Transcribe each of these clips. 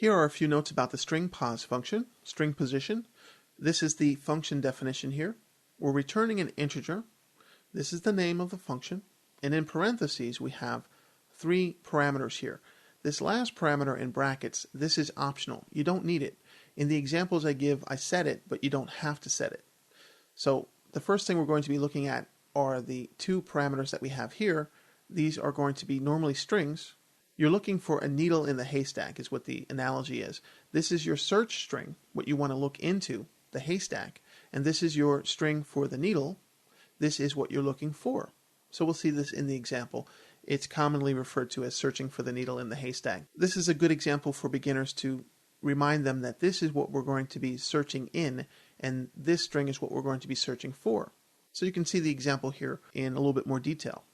Here are a few notes about the string pos function, string position. This is the function definition here. We're returning an integer. This is the name of the function. And in parentheses, we have 3 parameters here. This last parameter in brackets, this is optional. You don't need it. In the examples I give, I set it, but you don't have to set it. So the first thing we're going to be looking at are the 2 parameters that we have here. These are going to be normally strings. You're looking for a needle in the haystack is what the analogy is. This is your search string, what you want to look into, the haystack. And this is your string for the needle. This is what you're looking for. So we'll see this in the example. It's commonly referred to as searching for the needle in the haystack. This is a good example for beginners to remind them that this is what we're going to be searching in, and this string is what we're going to be searching for. So you can see the example here in a little bit more detail.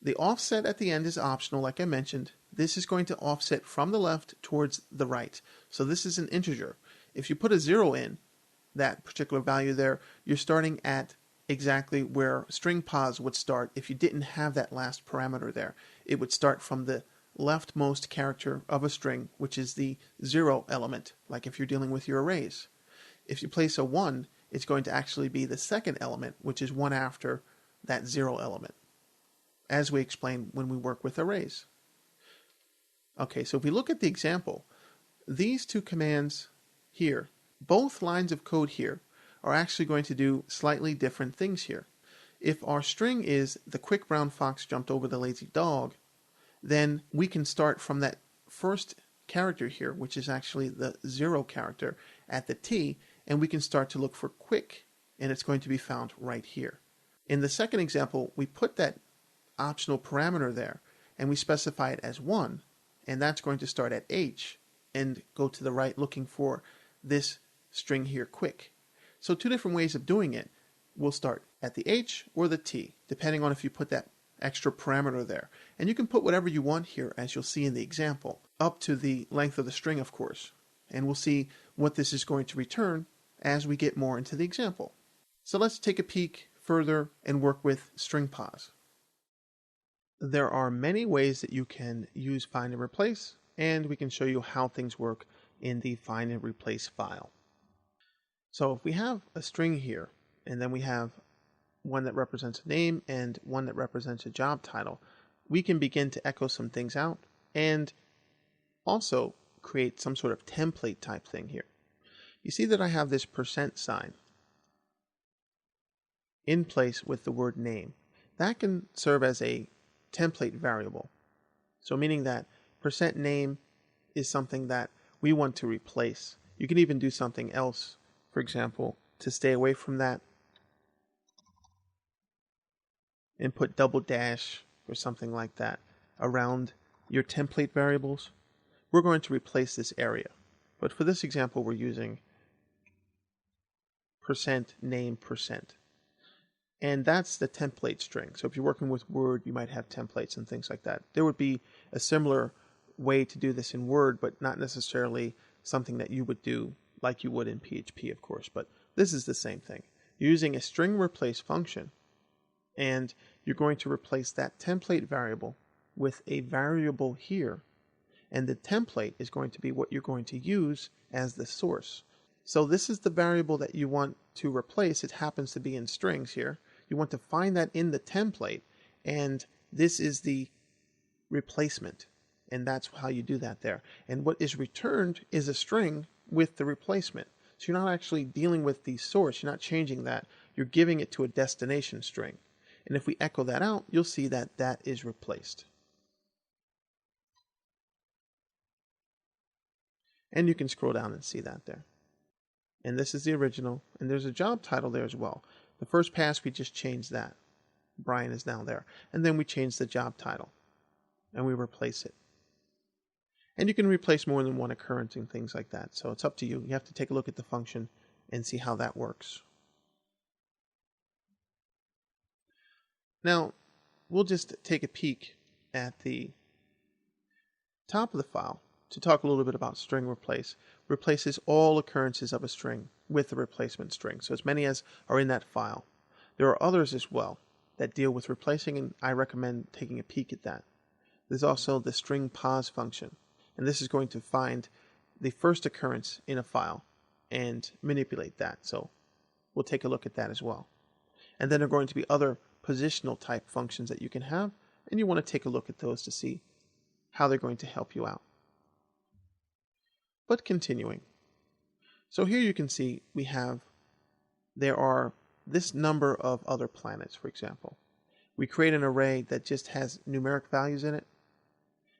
The offset at the end is optional, like I mentioned. This is going to offset from the left towards the right. So this is an integer. If you put a 0 in, that particular value there, you're starting at exactly where string pos would start if you didn't have that last parameter there. It would start from the leftmost character of a string, which is the 0 element, like if you're dealing with your arrays. If you place a 1, it's going to actually be the second element, which is 1 after that 0 element, as we explain when we work with arrays. Okay, so if we look at the example, these 2 commands here, both lines of code here, are actually going to do slightly different things here. If our string is the quick brown fox jumped over the lazy dog, then we can start from that first character here, which is actually the 0 character at the T, and we can start to look for quick, and it's going to be found right here. In the second example, we put that optional parameter there, and we specify it as 1, and that's going to start at H and go to the right looking for this string here, quick. So 2 different ways of doing it. We'll start at the H or the T, depending on if you put that extra parameter there. And you can put whatever you want here, as you'll see in the example, up to the length of the string, of course. And we'll see what this is going to return as we get more into the example. So let's take a peek further and work with string pos. There are many ways that you can use find and replace, and we can show you how things work in the find and replace file. So if we have a string here, and then we have one that represents a name and one that represents a job title, we can begin to echo some things out and also create some sort of template type thing here. You see that I have this %sign in place with the word name. That can serve as a template variable. So meaning that %name is something that we want to replace. You can even do something else, for example, to stay away from that, and put double dash or something like that around your template variables. We're going to replace this area. But for this example, we're using %name%. And that's the template string. So if you're working with Word, you might have templates and things like that. There would be a similar way to do this in Word, but not necessarily something that you would do like you would in PHP, of course. But this is the same thing. You're using a string replace function, and you're going to replace that template variable with a variable here. And the template is going to be what you're going to use as the source. So this is the variable that you want to replace. It happens to be in strings here. You want to find that in the template, and this is the replacement. And that's how you do that there. And what is returned is a string with the replacement. So you're not actually dealing with the source. You're not changing that. You're giving it to a destination string. And if we echo that out, you'll see that that is replaced. And you can scroll down and see that there. And this is the original. And there's a job title there as well. The first pass, we just changed that. Brian is now there. And then we change the job title. And we replace it. And you can replace more than one occurrence and things like that. So it's up to you. You have to take a look at the function and see how that works. Now, we'll just take a peek at the top of the file to talk a little bit about string replace. Replaces all occurrences of a string with the replacement string, so as many as are in that file. There are others as well that deal with replacing, and I recommend taking a peek at that. There's also the string pos function, and this is going to find the first occurrence in a file and manipulate that. So we'll take a look at that as well. And then there are going to be other positional type functions that you can have, and you want to take a look at those to see how they're going to help you out. But continuing. So here you can see there are this number of other planets, for example. We create an array that just has numeric values in it,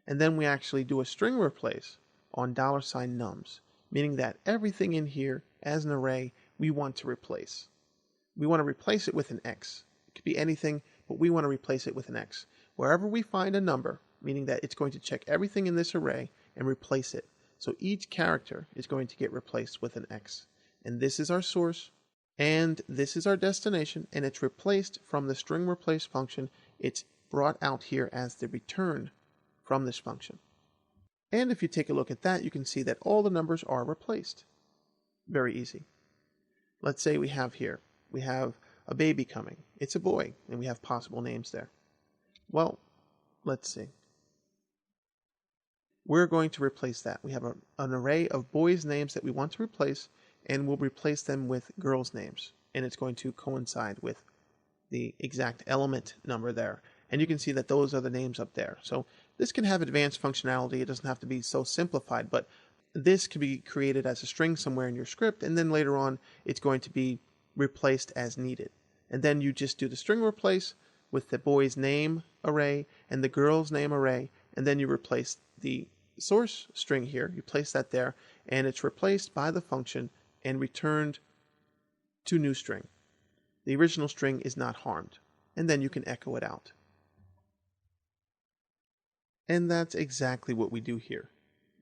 and then we actually do a string replace on $nums, meaning that everything in here as an array we want to replace. We want to replace it with an X. It could be anything, but we want to replace it with an X. Wherever we find a number, meaning that it's going to check everything in this array and replace it. So each character is going to get replaced with an X. And this is our source, and this is our destination, and it's replaced from the string replace function. It's brought out here as the return from this function. And if you take a look at that, you can see that all the numbers are replaced. Very easy. Let's say we have a baby coming. It's a boy, and we have possible names there. Well, let's see. We're going to replace that. We have an array of boys' names that we want to replace, and we'll replace them with girls' names. And it's going to coincide with the exact element number there. And you can see that those are the names up there. So this can have advanced functionality. It doesn't have to be so simplified, but this can be created as a string somewhere in your script, and then later on it's going to be replaced as needed. And then you just do the string replace with the boy's name array and the girl's name array, and then you replace the source string here. You place that there, and it's replaced by the function and returned to new string. The original string is not harmed, and then you can echo it out. And that's exactly what we do here.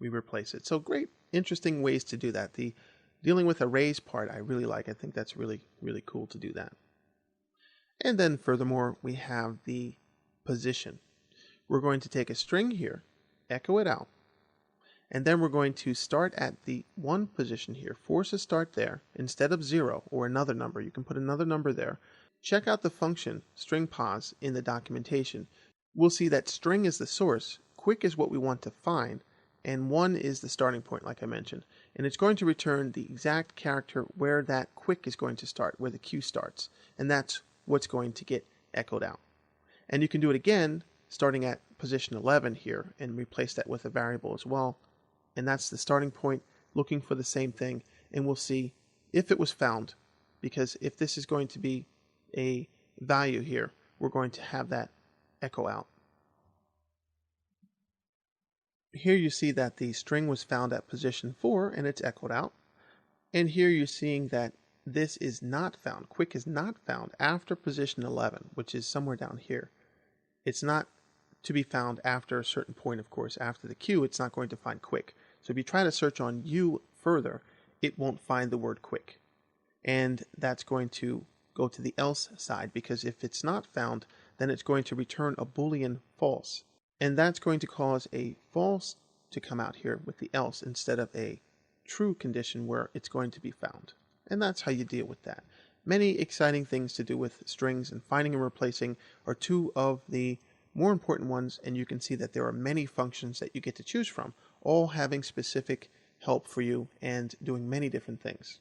We replace it. So great, interesting ways to do that. The dealing with arrays part I really like. I think that's really, really cool to do that. And then furthermore, we have the position. We're going to take a string here, echo it out, and then we're going to start at the 1 position here, force a start there instead of 0 or another number. You can put another number there. Check out the function string pos in the documentation. We'll see that string is the source, quick is what we want to find, and 1 is the starting point, like I mentioned. And it's going to return the exact character where that quick is going to start, where the Q starts. And that's what's going to get echoed out. And you can do it again, starting at position 11 here, and replace that with a variable as well. And that's the starting point, looking for the same thing. And we'll see if it was found, because if this is going to be a value here, we're going to have that echo out. Here you see that the string was found at position 4 and it's echoed out. And here you're seeing that this is not found. Quick is not found after position 11, which is somewhere down here. It's not to be found after a certain point, of course. After the Q, it's not going to find quick. So if you try to search on U further, it won't find the word quick. And that's going to go to the else side, because if it's not found, then it's going to return a Boolean false. And that's going to cause a false to come out here with the else instead of a true condition where it's going to be found. And that's how you deal with that. Many exciting things to do with strings, and finding and replacing are two of the more important ones, and you can see that there are many functions that you get to choose from, all having specific help for you and doing many different things.